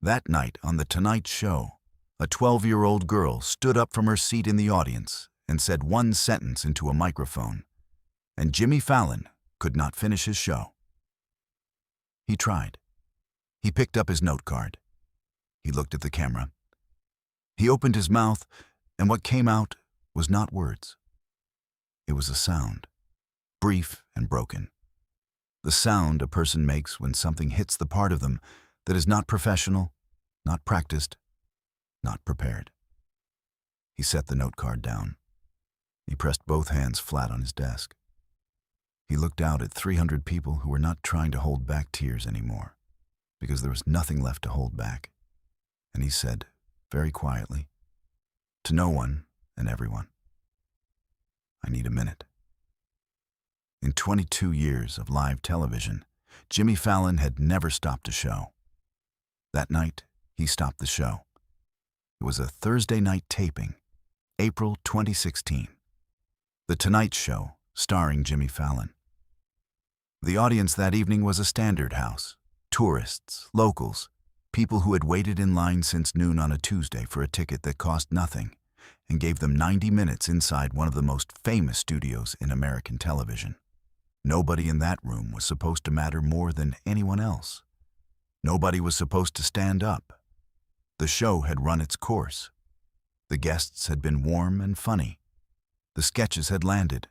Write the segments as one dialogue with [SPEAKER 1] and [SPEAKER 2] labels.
[SPEAKER 1] That night on The Tonight Show, a 12-year-old girl stood up from her seat in the audience and said one sentence into a microphone, and Jimmy Fallon could not finish his show. He tried. He picked up his note card. He looked at the camera. He opened his mouth, and what came out was not words. It was a sound, brief and broken. The sound a person makes when something hits the part of them that is not professional, not practiced, not prepared. He set the note card down. He pressed both hands flat on his desk. He looked out at 300 people who were not trying to hold back tears anymore, because there was nothing left to hold back. And he said, very quietly, to no one and everyone, I need a minute. In 22 years of live television, Jimmy Fallon had never stopped a show. That night, he stopped the show. It was a Thursday night taping, April 2016. The Tonight Show, starring Jimmy Fallon. The audience that evening was a standard house, tourists, locals, people who had waited in line since noon on a Tuesday for a ticket that cost nothing and gave them 90 minutes inside one of the most famous studios in American television. Nobody in that room was supposed to matter more than anyone else. Nobody was supposed to stand up. The show had run its course. The guests had been warm and funny. The sketches had landed.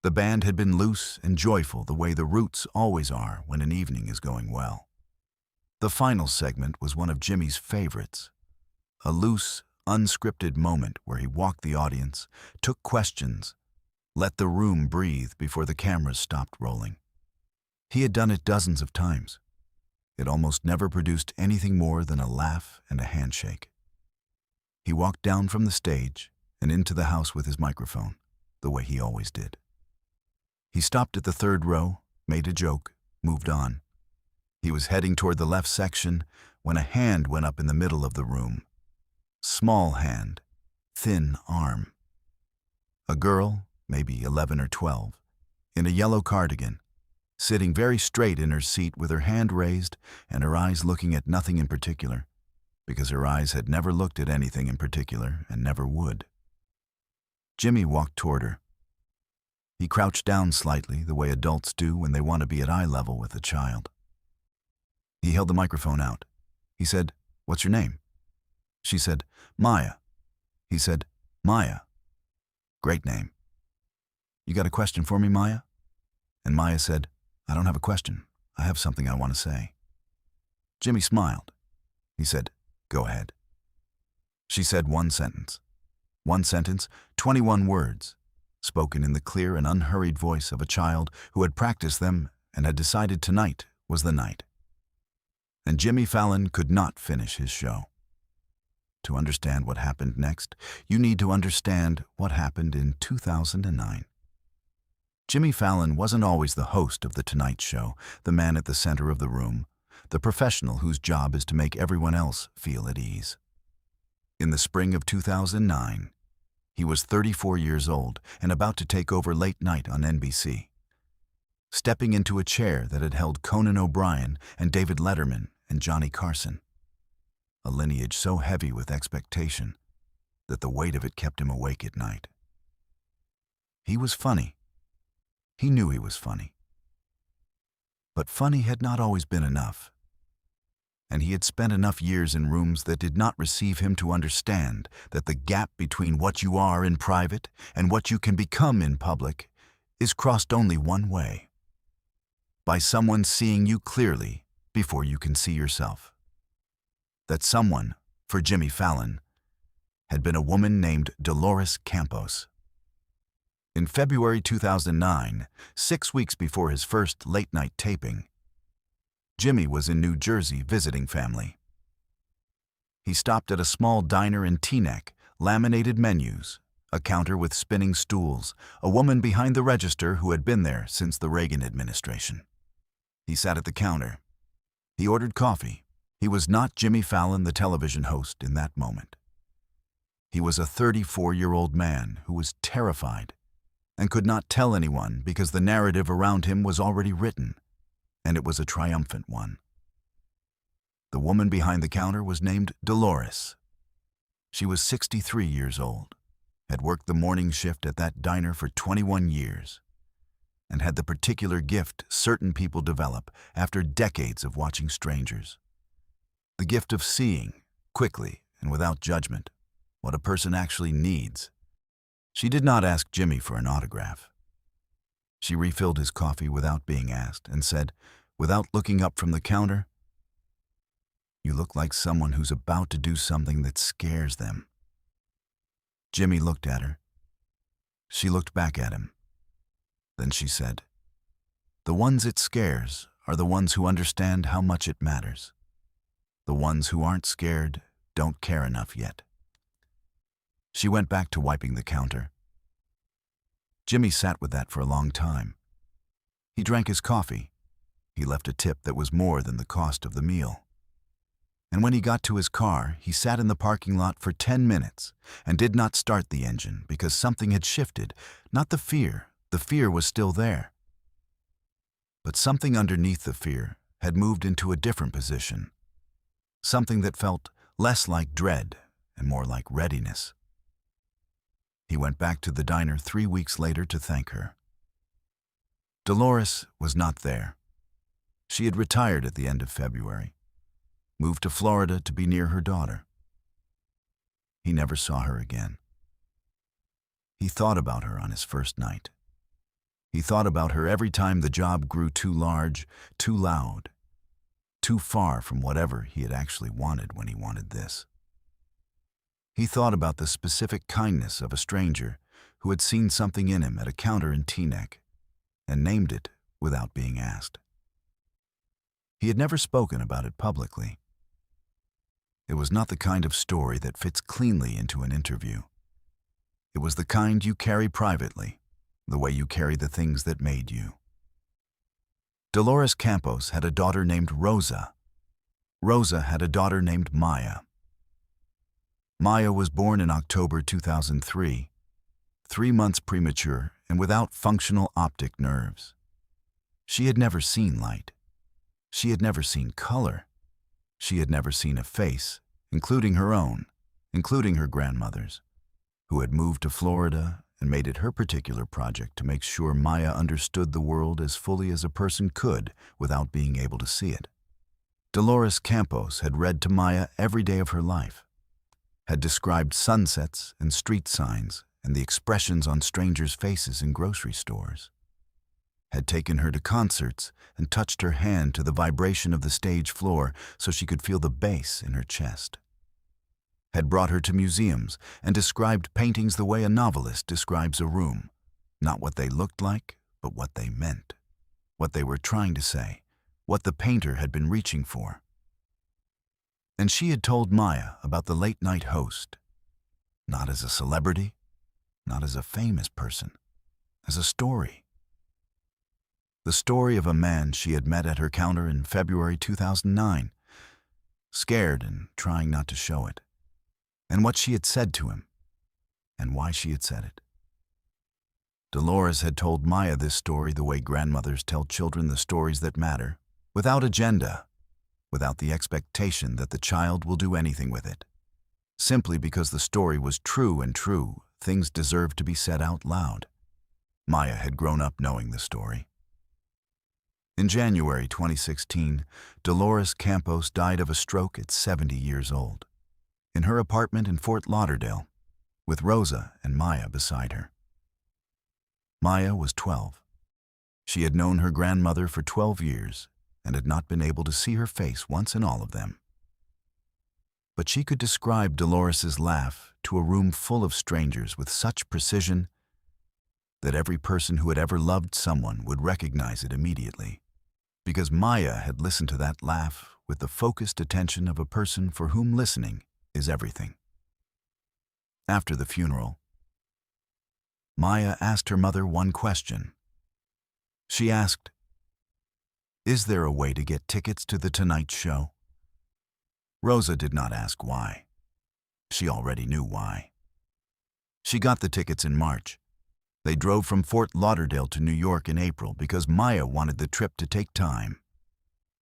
[SPEAKER 1] The band had been loose and joyful the way the Roots always are when an evening is going well. The final segment was one of Jimmy's favorites. A loose, unscripted moment where he walked the audience, took questions, let the room breathe before the cameras stopped rolling. He had done it dozens of times. It almost never produced anything more than a laugh and a handshake. He walked down from the stage and into the house with his microphone, the way he always did. He stopped at the third row, made a joke, moved on. He was heading toward the left section when a hand went up in the middle of the room. Small hand, thin arm. A girl, maybe 11 or 12, in a yellow cardigan, sitting very straight in her seat with her hand raised and her eyes looking at nothing in particular, because her eyes had never looked at anything in particular and never would. Jimmy walked toward her. He crouched down slightly, the way adults do when they want to be at eye level with a child. He held the microphone out. He said, "What's your name?" She said, "Maya." He said, "Maya. Great name. You got a question for me, Maya?" And Maya said, "I don't have a question. I have something I want to say." Jimmy smiled. He said, "Go ahead." She said one sentence. One sentence, 21 words, spoken in the clear and unhurried voice of a child who had practiced them and had decided tonight was the night. And Jimmy Fallon could not finish his show. To understand what happened next, you need to understand what happened in 2009. Jimmy Fallon wasn't always the host of The Tonight Show, the man at the center of the room, the professional whose job is to make everyone else feel at ease. In the spring of 2009, he was 34 years old and about to take over late night on NBC. Stepping into a chair that had held Conan O'Brien and David Letterman and Johnny Carson. A lineage so heavy with expectation that the weight of it kept him awake at night. He was funny. He knew he was funny. But funny had not always been enough. And he had spent enough years in rooms that did not receive him to understand that the gap between what you are in private and what you can become in public is crossed only one way. By someone seeing you clearly before you can see yourself. That someone, for Jimmy Fallon, had been a woman named Dolores Campos. In February 2009, 6 weeks before his first late-night taping, Jimmy was in New Jersey visiting family. He stopped at a small diner in Teaneck, laminated menus, a counter with spinning stools, a woman behind the register who had been there since the Reagan administration. He sat at the counter. He ordered coffee. He was not Jimmy Fallon, the television host, in that moment. He was a 34-year-old man who was terrified and could not tell anyone because the narrative around him was already written, and it was a triumphant one. The woman behind the counter was named Dolores. She was 63 years old, had worked the morning shift at that diner for 21 years, and had the particular gift certain people develop after decades of watching strangers. The gift of seeing, quickly and without judgment, what a person actually needs. She did not ask Jimmy for an autograph. She refilled his coffee without being asked and said, without looking up from the counter, "You look like someone who's about to do something that scares them." Jimmy looked at her. She looked back at him. Then she said, "The ones it scares are the ones who understand how much it matters. The ones who aren't scared don't care enough yet." She went back to wiping the counter. Jimmy sat with that for a long time. He drank his coffee. He left a tip that was more than the cost of the meal. And when he got to his car, he sat in the parking lot for 10 minutes and did not start the engine because something had shifted, not the fear. The fear was still there. But something underneath the fear had moved into a different position, something that felt less like dread and more like readiness. He went back to the diner 3 weeks later to thank her. Dolores was not there. She had retired at the end of February, moved to Florida to be near her daughter. He never saw her again. He thought about her on his first night. He thought about her every time the job grew too large, too loud, too far from whatever he had actually wanted when he wanted this. He thought about the specific kindness of a stranger who had seen something in him at a counter in Teaneck and named it without being asked. He had never spoken about it publicly. It was not the kind of story that fits cleanly into an interview. It was the kind you carry privately, the way you carry the things that made you. Dolores Campos had a daughter named Rosa. Rosa had a daughter named Maya. Maya was born in October 2003, 3 months premature and without functional optic nerves. She had never seen light. She had never seen color. She had never seen a face, including her own, including her grandmother's, who had moved to Florida and made it her particular project to make sure Maya understood the world as fully as a person could without being able to see it. Dolores Campos had read to Maya every day of her life, had described sunsets and street signs and the expressions on strangers' faces in grocery stores, had taken her to concerts and touched her hand to the vibration of the stage floor so she could feel the bass in her chest, had brought her to museums and described paintings the way a novelist describes a room, not what they looked like, but what they meant, what they were trying to say, what the painter had been reaching for. And she had told Maya about the late-night host, not as a celebrity, not as a famous person, as a story. The story of a man she had met at her counter in February 2009, scared and trying not to show it, and what she had said to him, and why she had said it. Dolores had told Maya this story the way grandmothers tell children the stories that matter, without agenda, without the expectation that the child will do anything with it. Simply because the story was true and true, things deserved to be said out loud. Maya had grown up knowing the story. In January 2016, Dolores Campos died of a stroke at 70 years old, in her apartment in Fort Lauderdale, with Rosa and Maya beside her. Maya was 12. She had known her grandmother for 12 years and had not been able to see her face once in all of them. But she could describe Dolores's laugh to a room full of strangers with such precision that every person who had ever loved someone would recognize it immediately, because Maya had listened to that laugh with the focused attention of a person for whom listening is everything. After the funeral, Maya asked her mother one question. She asked, "Is there a way to get tickets to the Tonight Show?" Rosa did not ask why. She already knew why. She got the tickets in March. They drove from Fort Lauderdale to New York in April because Maya wanted the trip to take time.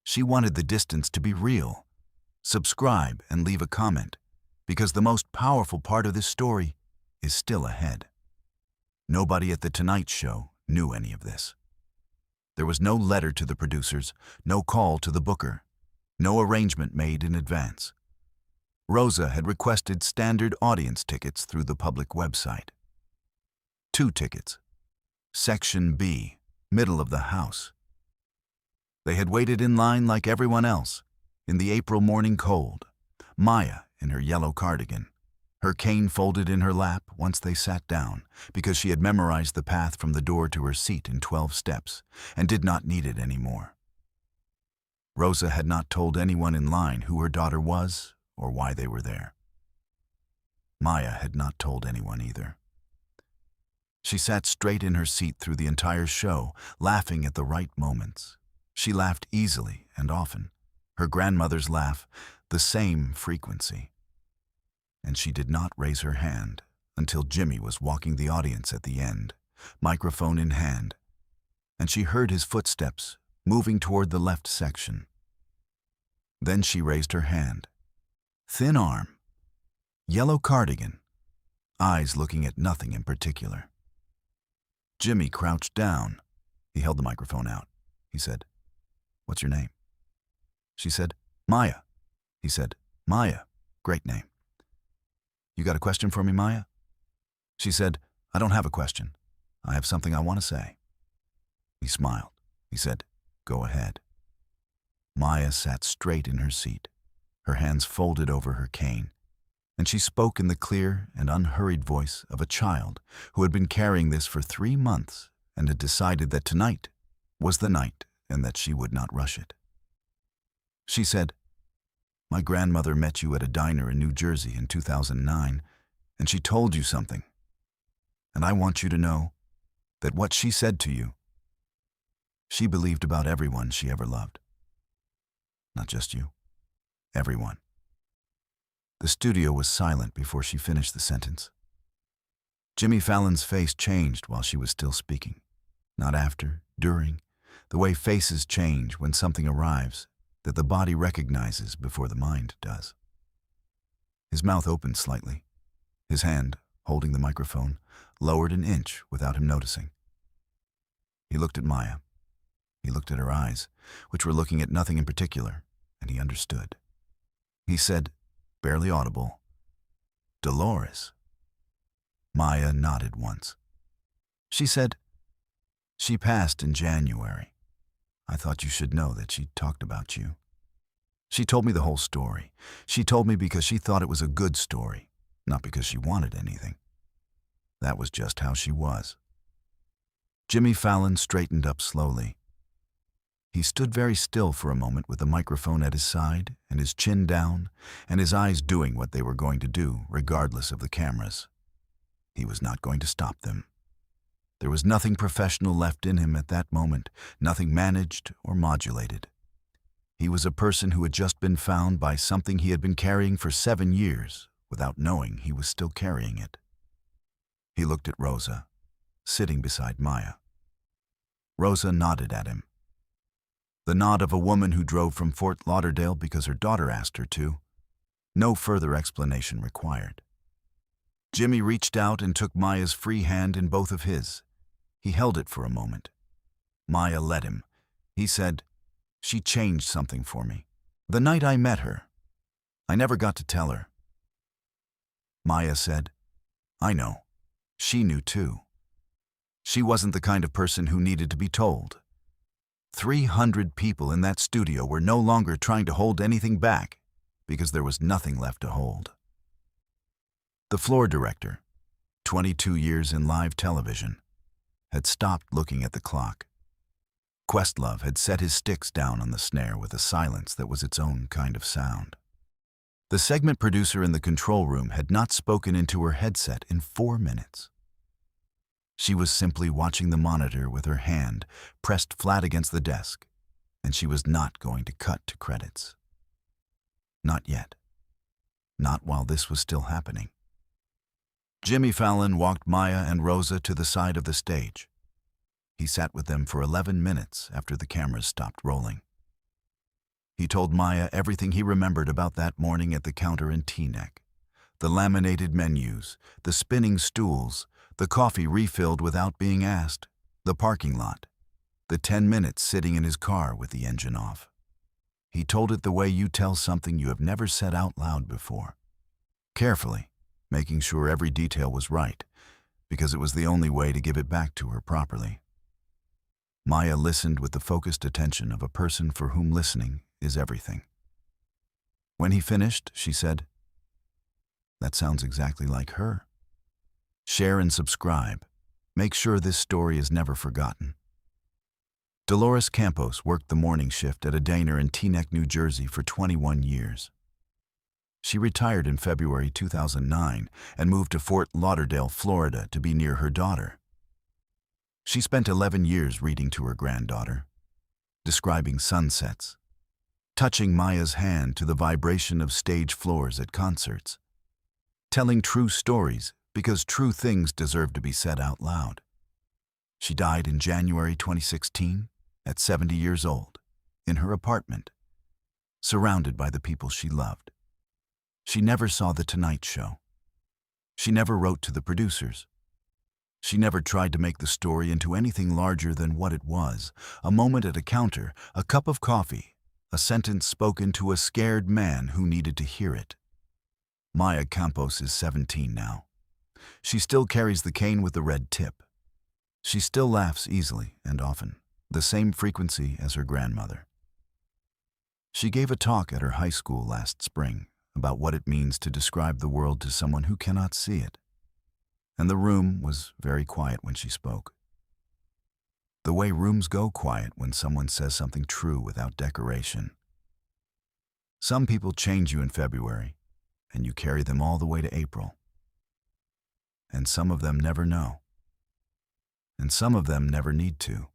[SPEAKER 1] She wanted the distance to be real. subscribe, and leave a comment, because the most powerful part of this story is still ahead. Nobody at The Tonight Show knew any of this. There was no letter to the producers, no call to the booker, no arrangement made in advance. Rosa had requested standard audience tickets through the public website. 2 tickets. Section B, middle of the house. They had waited in line like everyone else, in the April morning cold, Maya in her yellow cardigan, her cane folded in her lap once they sat down, because she had memorized the path from the door to her seat in 12 steps and did not need it anymore. Rosa had not told anyone in line who her daughter was or why they were there. Maya had not told anyone either. She sat straight in her seat through the entire show, laughing at the right moments. She laughed easily and often, her grandmother's laugh, the same frequency. And she did not raise her hand until Jimmy was walking the audience at the end, microphone in hand, and she heard his footsteps moving toward the left section. Then she raised her hand. Thin arm, yellow cardigan, eyes looking at nothing in particular. Jimmy crouched down. He held the microphone out. He said, "What's your name?" She said, "Maya." He said, "Maya, great name." "You got a question for me, Maya?" She said, "I don't have a question. I have something I want to say." He smiled. He said, "Go ahead." Maya sat straight in her seat, her hands folded over her cane, and she spoke in the clear and unhurried voice of a child who had been carrying this for 3 months and had decided that tonight was the night and that she would not rush it. She said, "My grandmother met you at a diner in New Jersey in 2009, and she told you something. And I want you to know that what she said to you, she believed about everyone she ever loved. Not just you. Everyone." The studio was silent before she finished the sentence. Jimmy Fallon's face changed while she was still speaking. Not after, during, the way faces change when something arrives that the body recognizes before the mind does. His mouth opened slightly. His hand, holding the microphone, lowered an inch without him noticing. He looked at Maya. He looked at her eyes, which were looking at nothing in particular, and he understood. He said, barely audible, "Dolores." Maya nodded once. She said, "She passed in January. I thought you should know that she talked about you. She told me the whole story. She told me because she thought it was a good story, not because she wanted anything. That was just how she was." Jimmy Fallon straightened up slowly. He stood very still for a moment with the microphone at his side and his chin down and his eyes doing what they were going to do regardless of the cameras. He was not going to stop them. There was nothing professional left in him at that moment, nothing managed or modulated. He was a person who had just been found by something he had been carrying for 7 years without knowing he was still carrying it. He looked at Rosa, sitting beside Maya. Rosa nodded at him. The nod of a woman who drove from Fort Lauderdale because her daughter asked her to. No further explanation required. Jimmy reached out and took Maya's free hand in both of his. He held it for a moment. Maya let him. He said, "She changed something for me. The night I met her. I never got to tell her." Maya said, "I know. She knew too. She wasn't the kind of person who needed to be told. 300 people in that studio were no longer trying to hold anything back because there was nothing left to hold." The floor director, 22 years in live television, had stopped looking at the clock. Questlove had set his sticks down on the snare with a silence that was its own kind of sound. The segment producer in the control room had not spoken into her headset in 4 minutes. She was simply watching the monitor with her hand pressed flat against the desk, and she was not going to cut to credits. Not yet. Not while this was still happening. Jimmy Fallon walked Maya and Rosa to the side of the stage. He sat with them for 11 minutes after the cameras stopped rolling. He told Maya everything he remembered about that morning at the counter in Teaneck. The laminated menus, the spinning stools, the coffee refilled without being asked, the parking lot, the 10 minutes sitting in his car with the engine off. He told it the way you tell something you have never said out loud before. Carefully, making sure every detail was right, because it was the only way to give it back to her properly. Maya listened with the focused attention of a person for whom listening is everything. When he finished, she said, "That sounds exactly like her." Share and subscribe. Make sure this story is never forgotten. Dolores Campos worked the morning shift at a diner in Teaneck, New Jersey for 21 years. She retired in February 2009 and moved to Fort Lauderdale, Florida to be near her daughter. She spent 11 years reading to her granddaughter, describing sunsets, touching Maya's hand to the vibration of stage floors at concerts, telling true stories because true things deserve to be said out loud. She died in January 2016 at 70 years old, in her apartment, surrounded by the people she loved. She never saw The Tonight Show. She never wrote to the producers. She never tried to make the story into anything larger than what it was: a moment at a counter, a cup of coffee, a sentence spoken to a scared man who needed to hear it. Maya Campos is 17 now. She still carries the cane with the red tip. She still laughs easily and often, the same frequency as her grandmother. She gave a talk at her high school last spring about what it means to describe the world to someone who cannot see it. And the room was very quiet when she spoke. The way rooms go quiet when someone says something true without decoration. Some people change you in February, and you carry them all the way to April. And some of them never know. And some of them never need to.